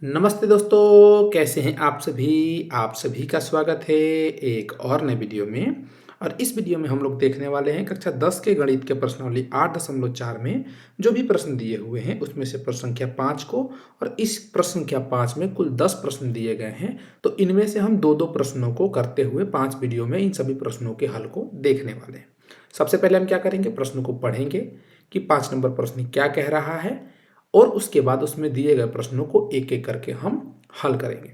नमस्ते दोस्तों, कैसे हैं आप सभी? आप सभी का स्वागत है एक और नए वीडियो में। और इस वीडियो में हम लोग देखने वाले हैं कक्षा 10 के गणित के प्रश्नावली 8.4 में जो भी प्रश्न दिए हुए हैं उसमें से प्रश्न संख्या 5 को। और इस प्रश्न संख्या 5 में कुल 10 प्रश्न दिए गए हैं, तो इनमें से हम दो दो प्रश्नों को करते हुए 5 वीडियो में इन सभी प्रश्नों के हल को देखने वाले हैं। सबसे पहले हम क्या करेंगे, प्रश्न को पढ़ेंगे कि 5 नंबर प्रश्न क्या कह रहा है, और उसके बाद उसमें दिए गए प्रश्नों को एक एक करके हम हल करेंगे।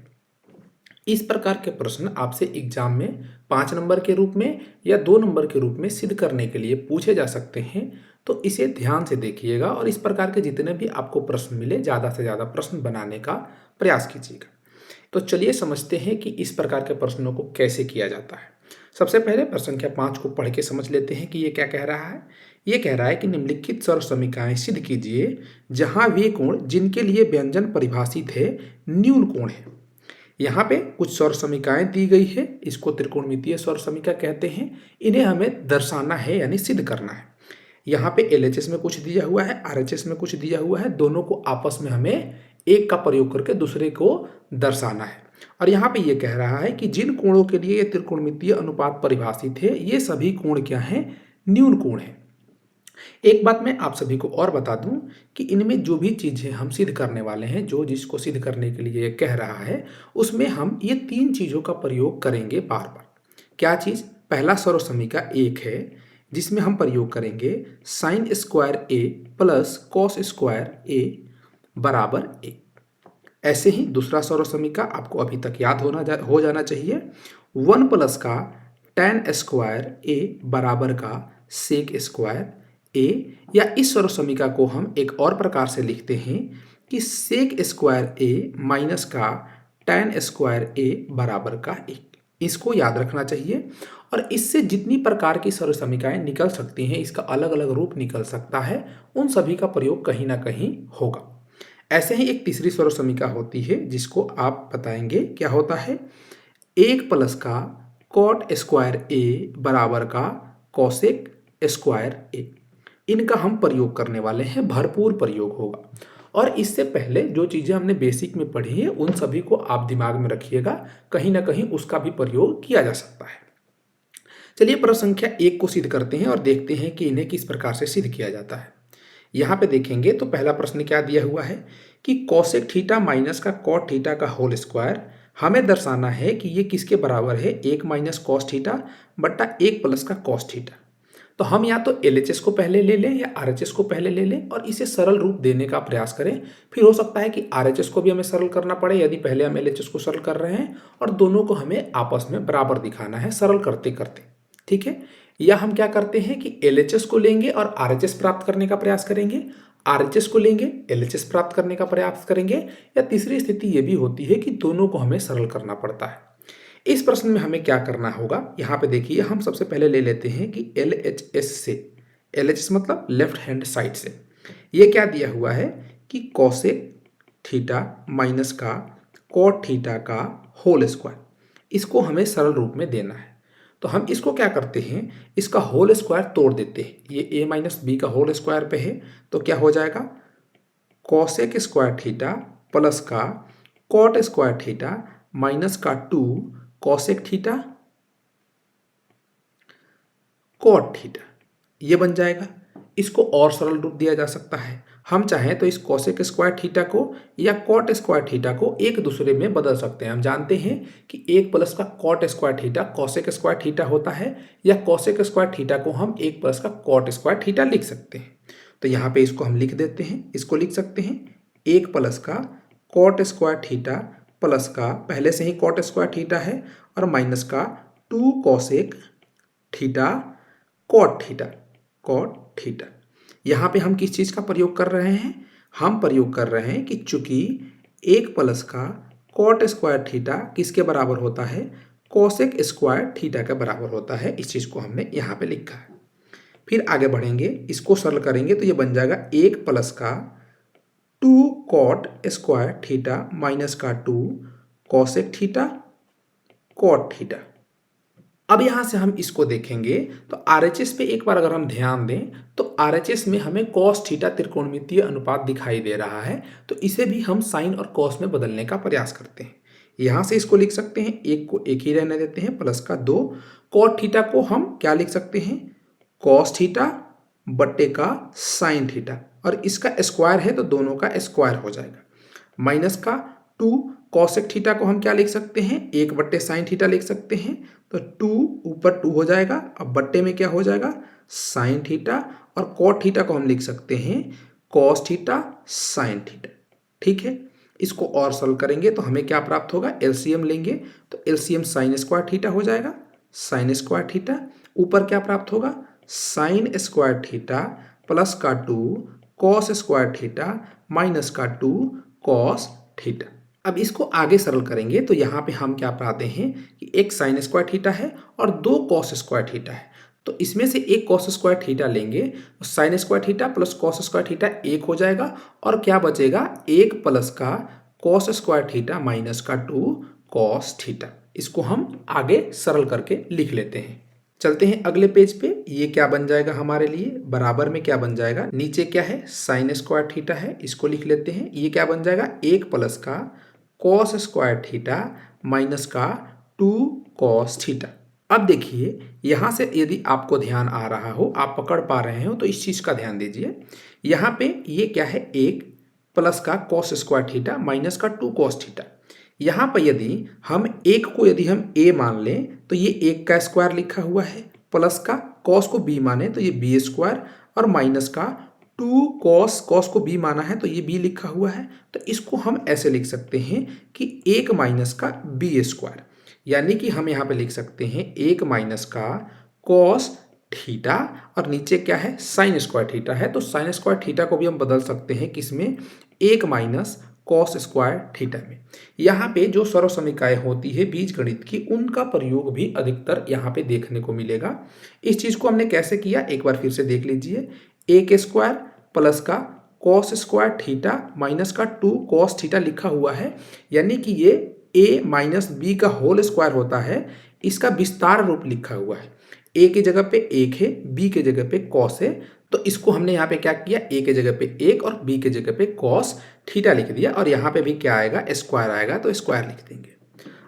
इस प्रकार के प्रश्न आपसे एग्जाम में 5 नंबर के रूप में या 2 नंबर के रूप में सिद्ध करने के लिए पूछे जा सकते हैं, तो इसे ध्यान से देखिएगा और इस प्रकार के जितने भी आपको प्रश्न मिले ज़्यादा से ज़्यादा प्रश्न बनाने का प्रयास कीजिएगा। तो चलिए समझते हैं कि इस प्रकार के प्रश्नों को कैसे किया जाता है। सबसे पहले प्रश्न संख्या 5 को पढ़ के समझ लेते हैं कि ये क्या कह रहा है। ये कह रहा है कि निम्नलिखित सर्व समीकरणें सिद्ध कीजिए जहां वे कोण जिनके लिए व्यंजन परिभाषित है न्यून कोण है। यहाँ पे कुछ सौर समीकरणें दी गई है, इसको त्रिकोणमितीय सौर समीकरण कहते हैं। इन्हें हमें दर्शाना है यानी सिद्ध करना है। यहाँ पे एलएचएस में कुछ दिया हुआ है, आरएचएस में कुछ दिया हुआ है, दोनों को आपस में हमें एक का प्रयोग करके दूसरे को दर्शाना है। और यहाँ पे ये कह रहा है कि जिन कोणों के लिए ये त्रिकोणमितीय अनुपात परिभाषित है ये सभी कोण क्या हैं, न्यून कोण है। एक बात मैं आप सभी को और बता दूं कि इनमें जो भी चीजें हम सिद्ध करने वाले हैं, जो जिसको सिद्ध करने के लिए ये कह रहा है, उसमें हम ये 3 चीजों का प्रयोग करेंगे बार बार। क्या चीज? पहला सर्व समीकरण 1 है जिसमें हम प्रयोग करेंगे sign square A plus cos square ए बराबर ए। ऐसे ही दूसरा सर्व समीकरण आपको अभी तक याद हो जाना चाहिए, 1 प्लस का tan स्क्वायर ए बराबर का सेक स्क्वायर ए। या इस सर्व समीकरण को हम एक और प्रकार से लिखते हैं कि सेक स्क्वायर ए माइनस का tan स्क्वायर ए बराबर का 1। इसको याद रखना चाहिए। और इससे जितनी प्रकार की सर्व समीकरणें निकल सकती हैं, इसका अलग अलग रूप निकल सकता है, उन सभी का प्रयोग कहीं ना कहीं होगा। ऐसे ही एक तीसरी सर्व समीकरण होती है जिसको आप बताएंगे क्या होता है, 1 प्लस का कॉट स्क्वायर ए बराबर का कॉसेक स्क्वायर ए। इनका हम प्रयोग करने वाले हैं, भरपूर प्रयोग होगा। और इससे पहले जो चीज़ें हमने बेसिक में पढ़ी है उन सभी को आप दिमाग में रखिएगा, कहीं ना कहीं उसका भी प्रयोग किया जा सकता है। चलिए प्रश्न संख्या 1 को सिद्ध करते हैं और देखते हैं कि इन्हें किस प्रकार से सिद्ध किया जाता है। यहाँ पे देखेंगे तो पहला प्रश्न क्या दिया हुआ है कि कॉसेक थीटा माइनस का कॉट थीटा का होल स्क्वायर हमें दर्शाना है कि ये किसके बराबर है, 1 माइनस कॉस थीटा बट्टा 1 प्लस का कॉस थीटा। तो हम या तो एलएचएस को पहले ले लें या आरएचएस को पहले ले लें और इसे सरल रूप देने का प्रयास करें। फिर हो सकता है कि आरएचएस को भी हमें सरल करना पड़े यदि पहले हम एलएचएस को सरल कर रहे हैं, और दोनों को हमें आपस में बराबर दिखाना है सरल करते करते। ठीक है, या हम क्या करते हैं कि एलएचएस को लेंगे और आरएचएस प्राप्त करने का प्रयास करेंगे, आरएचएस को लेंगे एलएचएस प्राप्त करने का प्रयास करेंगे, या तीसरी स्थिति ये भी होती है कि दोनों को हमें सरल करना पड़ता है। इस प्रश्न में हमें क्या करना होगा, यहाँ पे देखिए हम सबसे पहले ले लेते हैं कि LHS से, LHS मतलब लेफ्ट हैंड साइड से, ये क्या दिया हुआ है कि कॉसेक थीटा माइनस का कॉट थीटा का होल स्क्वायर, इसको हमें सरल रूप में देना है। तो हम इसको क्या करते हैं, इसका होल स्क्वायर तोड़ देते हैं। ये a माइनस बी का होल स्क्वायर पे है, तो क्या हो जाएगा कॉसेक स्क्वायर थीटा प्लस का कॉट स्क्वायर थीटा माइनस का 2 कॉसेक थीटा कॉट थीटा, ये बन जाएगा। इसको और सरल रूप दिया जा सकता है, हम चाहें तो इस कॉसेक स्क्वायर थीटा को या कॉट स्क्वायर थीटा को एक दूसरे में बदल सकते हैं। हम जानते हैं कि 1 प्लस का cot square theta cosec square theta होता है, या कॉसेक स्क्वायर थीटा को हम 1 प्लस का कॉट स्क्वायर थीटा लिख सकते हैं। तो यहाँ पे इसको हम लिख देते हैं, इसको लिख सकते हैं 1 प्लस का कॉट स्क्वायर थीटा प्लस का, पहले से ही कॉट स्क्वायर थीटा है, और माइनस का 2 cosec theta cot theta cot theta. यहाँ पे हम किस चीज़ का प्रयोग कर रहे हैं, हम प्रयोग कर रहे हैं कि चूंकि 1 प्लस का कॉट स्क्वायर थीटा किसके बराबर होता है, कॉसेक स्क्वायर थीटा के बराबर होता है। इस चीज़ को हमने यहाँ पे लिखा है। फिर आगे बढ़ेंगे, इसको सरल करेंगे तो ये बन जाएगा 1 प्लस का 2 कॉट स्क्वायर थीटा माइनस का 2 कॉसेक थीटा कॉट थीटा। अब यहाँ से हम इसको देखेंगे तो आरएचएस पे एक बार अगर हम ध्यान दें तो आरएचएस में हमें कॉस थीटा त्रिकोणमितीय अनुपात दिखाई दे रहा है, तो इसे भी हम साइन और कॉस में बदलने का प्रयास करते हैं। यहाँ से इसको लिख सकते हैं, एक को एक ही रहने देते हैं, प्लस का 2 कॉट थीटा को हम क्या लिख सकते हैं, कॉस थीटा बट्टे का साइन थीटा, और इसका स्क्वायर है तो दोनों का स्क्वायर हो जाएगा, माइनस का 2 कॉसेक थीटा को हम क्या लिख सकते हैं, 1 बट्टे साइन थीटा लिख सकते हैं, तो 2 ऊपर 2 हो जाएगा, अब बट्टे में क्या हो जाएगा साइन थीटा, और कॉट थीटा को हम लिख सकते हैं कॉस थीटा साइन थीटा। ठीक है, इसको और सॉल्व करेंगे तो हमें क्या प्राप्त होगा, एलसीएम लेंगे तो एलसीएम साइन स्क्वायर थीटा हो जाएगा, साइन स्क्वायर थीटा, ऊपर क्या प्राप्त होगा साइन स्क्वायर थीटा प्लस का 2 कॉस स्क्वायर थीटा माइनस का 2 कॉस थीटा। अब इसको आगे सरल करेंगे तो यहाँ पे हम क्या पाते हैं कि एक साइन स्क्वायर थीटा है और 2 कॉस स्क्वायर थीटा है, तो इसमें से एक कॉस स्क्वायर थीटा लेंगे तो sine square theta plus cos square theta 1 हो जाएगा, और क्या बचेगा 1 प्लस का कॉस स्क्वायर थीटा माइनस का 2 कॉस थीटा। इसको हम आगे सरल करके लिख लेते हैं। चलते हैं अगले पेज पे, ये क्या बन जाएगा हमारे लिए, बराबर में क्या बन जाएगा, नीचे क्या है साइन स्क्वायर थीटा है, इसको लिख लेते हैं, ये क्या बन जाएगा 1 प्लस का कॉस स्क्वायर थीटा माइनस का 2 कॉस थीटा। अब देखिए यहाँ से यदि आपको ध्यान आ रहा हो, आप पकड़ पा रहे हो तो इस चीज़ का ध्यान दीजिए, यहाँ पे ये क्या है 1 प्लस का कॉस स्क्वायर थीटा माइनस का 2 कॉस थीटा। यहाँ पर यदि हम एक को यदि हम a मान लें तो ये 1 का स्क्वायर लिखा हुआ है, प्लस का कॉस को b माने तो ये b स्क्वायर, और माइनस का 2 कॉस, कॉस को b माना है तो ये b लिखा हुआ है, तो इसको हम ऐसे लिख सकते हैं कि 1 माइनस का b स्क्वायर, यानी कि हम यहाँ पे लिख सकते हैं 1 माइनस का कॉस थीटा, और नीचे क्या है साइन स्क्वायर थीटा है, तो साइन स्क्वायर थीटा को भी हम बदल सकते हैं किसमें 1 माइनस कॉस स्क्वायर थीटा में। यहाँ पे जो सर्व समीकरण होती है बीजगणित की, उनका प्रयोग भी अधिकतर यहाँ पे देखने को मिलेगा। इस चीज़ को हमने कैसे किया एक बार फिर से देख लीजिए, 1 स्क्वायर प्लस का कॉस स्क्वायर थीटा माइनस का 2 कॉस थीटा लिखा हुआ है, यानी कि ये a माइनस बी का होल स्क्वायर होता है, इसका विस्तार रूप लिखा हुआ है, a की जगह पे 1 है, b की जगह पे कॉस है, तो इसको हमने यहाँ पे क्या किया, a की जगह पे 1 और b की जगह पे कॉस थीटा लिख दिया, और यहाँ पे भी क्या आएगा स्क्वायर आएगा तो स्क्वायर लिख देंगे।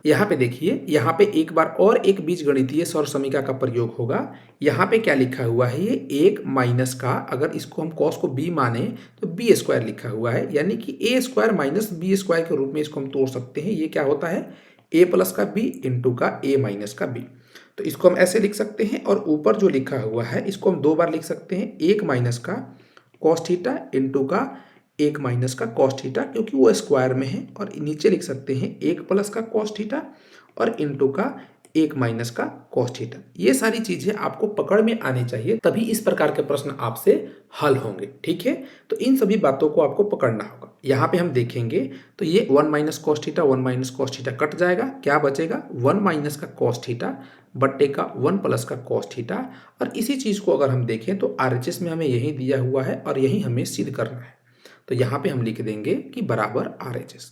यहाँ पे देखिए, यहाँ पे एक बार और एक बीजगणितीय सौर समीकरण का प्रयोग होगा। यहाँ पे क्या लिखा हुआ है, ये 1 माइनस का, अगर इसको हम कॉस को b माने तो b स्क्वायर लिखा हुआ है, यानी कि a square minus b square के रूप में इसको हम तोड़ सकते हैं। ये क्या होता है a प्लस का b इंटू का a माइनस का b, तो इसको हम ऐसे लिख सकते हैं, और ऊपर जो लिखा हुआ है इसको हम 2 बार लिख सकते हैं, 1 माइनस का कॉस थीटा इंटू का 1 माइनस का कॉस थीटा, क्योंकि वो स्क्वायर में है, और नीचे लिख सकते हैं 1 प्लस का कॉस थीटा और इंटू का 1 माइनस का कॉस थीटा। ये सारी चीजें आपको पकड़ में आनी चाहिए, तभी इस प्रकार के प्रश्न आपसे हल होंगे। ठीक है, तो इन सभी बातों को आपको पकड़ना होगा। यहाँ पे हम देखेंगे तो ये 1 minus cos theta 1 minus cos theta cut जाएगा, क्या बचेगा 1 माइनस का कॉस थीटा बट्टे का 1 प्लस का कॉस थीटा, और इसी चीज को अगर हम देखें तो आरएचएस में हमें यही दिया हुआ है और यही हमें सिद्ध करना है, तो यहाँ पे हम लिख देंगे कि बराबर आरएचएस।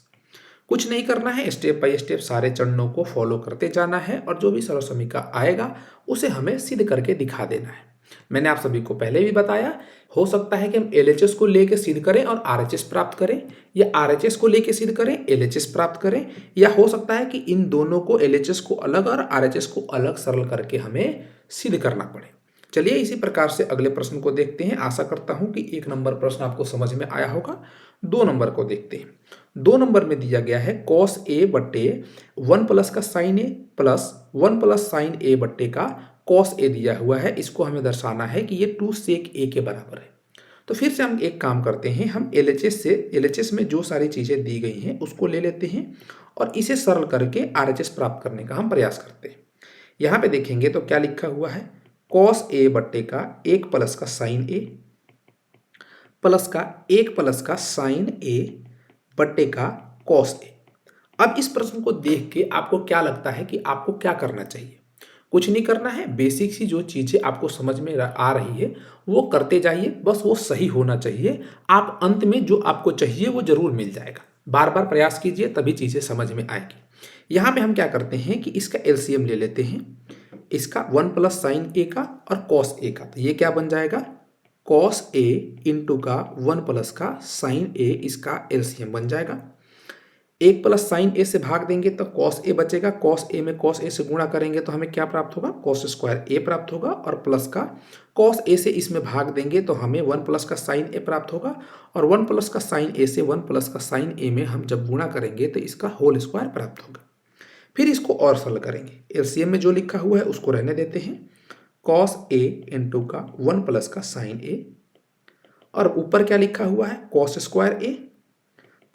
कुछ नहीं करना है, स्टेप बाय स्टेप सारे चरणों को फॉलो करते जाना है, और जो भी सरल समीकरण आएगा उसे हमें सिद्ध करके दिखा देना है। मैंने आप सभी को पहले भी बताया, हो सकता है कि हम एलएचएस को लेके सिद्ध करें और आरएचएस प्राप्त करें, या आरएचएस को लेके सिद्ध करें एलएचएस प्राप्त करें, या हो सकता है कि इन दोनों को एलएचएस को अलग और आरएचएस को अलग सरल करके हमें सिद्ध करना पड़े। चलिए इसी प्रकार से अगले प्रश्न को देखते हैं। आशा करता हूं कि 1 नंबर प्रश्न आपको समझ में आया होगा। 2 नंबर को देखते हैं। 2 नंबर में दिया गया है कॉस ए बट्टे 1 प्लस का साइन ए प्लस 1 प्लस साइन ए बट्टे का कॉस ए दिया हुआ है। इसको हमें दर्शाना है कि ये 2 सेक ए के बराबर है। तो फिर से हम एक काम करते हैं, हम एलएचएस में जो सारी चीज़ें दी गई हैं उसको ले लेते हैं और इसे सरल करके आरएचएस प्राप्त करने का हम प्रयास करते हैं। यहाँ पे देखेंगे तो क्या लिखा हुआ है, कॉस ए बट्टे का 1 प्लस का साइन ए प्लस का 1 प्लस का साइन ए बट्टे का कॉस ए। अब इस प्रश्न को देख के आपको क्या लगता है कि आपको क्या करना चाहिए? कुछ नहीं करना है, बेसिक सी जो चीज़ें आपको समझ में आ रही है वो करते जाइए, बस वो सही होना चाहिए। आप अंत में जो आपको चाहिए वो जरूर मिल जाएगा। बार बार प्रयास कीजिए तभी चीज़ें समझ में आएगी। यहाँ पे हम क्या करते हैं कि इसका एलसीएम ले लेते हैं। इसका 1 प्लस साइन ए का और कॉस ए का, तो ये क्या बन जाएगा कॉस ए इंटू का 1 प्लस का साइन ए, इसका एलसीएम बन जाएगा। 1 प्लस साइन ए से भाग देंगे तो कॉस ए बचेगा, कॉस ए में कॉस ए से गुणा करेंगे तो हमें क्या प्राप्त होगा कॉस स्क्वायर ए प्राप्त होगा, और प्लस का कॉस ए से इसमें भाग देंगे तो हमें 1 प्लस का साइन ए प्राप्त होगा, और 1 प्लस का साइन ए से 1 प्लस का साइन ए में हम जब गुणा करेंगे तो इसका होल स्क्वायर प्राप्त होगा। फिर इसको और सरल करेंगे, एलसीएम में जो लिखा हुआ है उसको रहने देते हैं, कॉस ए इंटू का 1 प्लस का साइन ए, और ऊपर क्या लिखा हुआ है कॉस स्क्वायर ए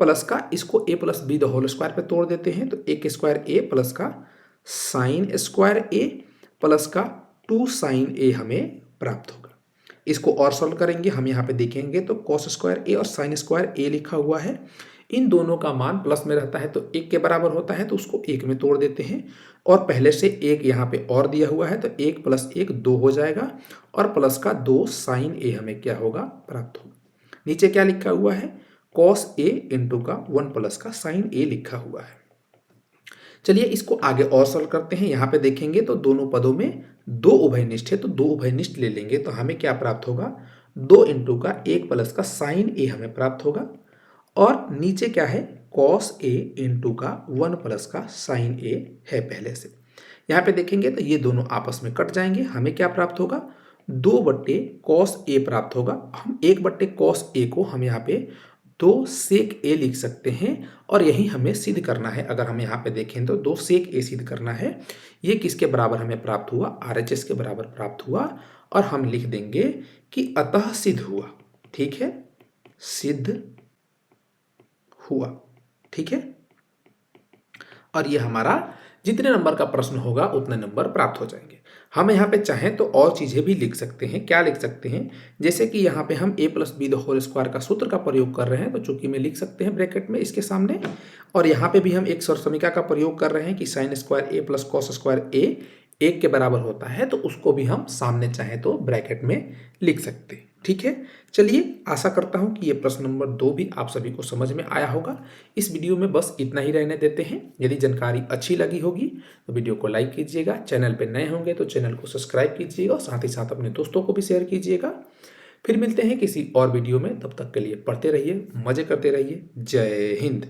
प्लस का, इसको A plus B the whole square पे तोड़ देते हैं तो ए के स्क्वायर ए प्लस का साइन स्क्वायर ए प्लस का 2 साइन ए हमें प्राप्त होगा। इसको और सॉल्व करेंगे, हम यहाँ पे देखेंगे तो कॉस स्क्वायर ए और साइन स्क्वायर ए लिखा हुआ है, इन दोनों का मान प्लस में रहता है तो 1 के बराबर होता है तो उसको 1 में तोड़ देते हैं, और पहले से 1 यहाँ पे और दिया हुआ है तो 1 प्लस 1 2 हो जाएगा, और प्लस का 2 साइन ए हमें क्या होगा प्राप्त होगा। नीचे क्या लिखा हुआ है कॉस ए इंटू का 1 प्लस का साइन ए लिखा हुआ है। चलिए इसको आगे और सॉल्व करते हैं, यहाँ पे देखेंगे तो दोनों पदों में 2 उभयनिष्ठ है तो 2 उभयनिष्ठ ले लेंगे तो हमें क्या प्राप्त होगा 2 इंटू का 1 प्लस का साइन ए हमें प्राप्त होगा, और नीचे क्या है कॉस ए इंटू का 1 प्लस का साइन ए है पहले से। यहाँ पे देखेंगे तो ये दोनों आपस में कट जाएंगे, हमें क्या प्राप्त होगा 2 बट्टे कॉस ए प्राप्त होगा। हम 1 बट्टे कॉस ए को हम यहाँ पे 2 सेक ए लिख सकते हैं, और यही हमें सिद्ध करना है। अगर हम यहाँ पे देखें तो 2 सेक ए सिद्ध करना है, ये किसके बराबर हमें प्राप्त हुआ RHS के बराबर प्राप्त हुआ, और हम लिख देंगे कि अतः सिद्ध हुआ। ठीक है, सिद्ध हुआ, ठीक है, और ये हमारा जितने नंबर का प्रश्न होगा उतने नंबर प्राप्त हो जाएंगे। हम यहाँ पे चाहें तो और चीज़ें भी लिख सकते हैं, क्या लिख सकते हैं जैसे कि यहाँ पे हम a plus B the whole square का सूत्र का प्रयोग कर रहे हैं तो चूंकि में लिख सकते हैं ब्रैकेट में इसके सामने, और यहाँ पे भी हम एक सर्वसमीका का प्रयोग कर रहे हैं कि sign square A plus cos square ए 1 के बराबर होता है, तो उसको भी हम सामने चाहें तो ब्रैकेट में लिख सकते हैं। ठीक है, चलिए आशा करता हूं कि ये प्रश्न नंबर 2 भी आप सभी को समझ में आया होगा। इस वीडियो में बस इतना ही रहने देते हैं। यदि जानकारी अच्छी लगी होगी तो वीडियो को लाइक कीजिएगा, चैनल पर नए होंगे तो चैनल को सब्सक्राइब कीजिएगा, और साथ ही साथ अपने दोस्तों को भी शेयर कीजिएगा। फिर मिलते हैं किसी और वीडियो में, तब तक के लिए पढ़ते रहिए, मजे करते रहिए। जय हिंद।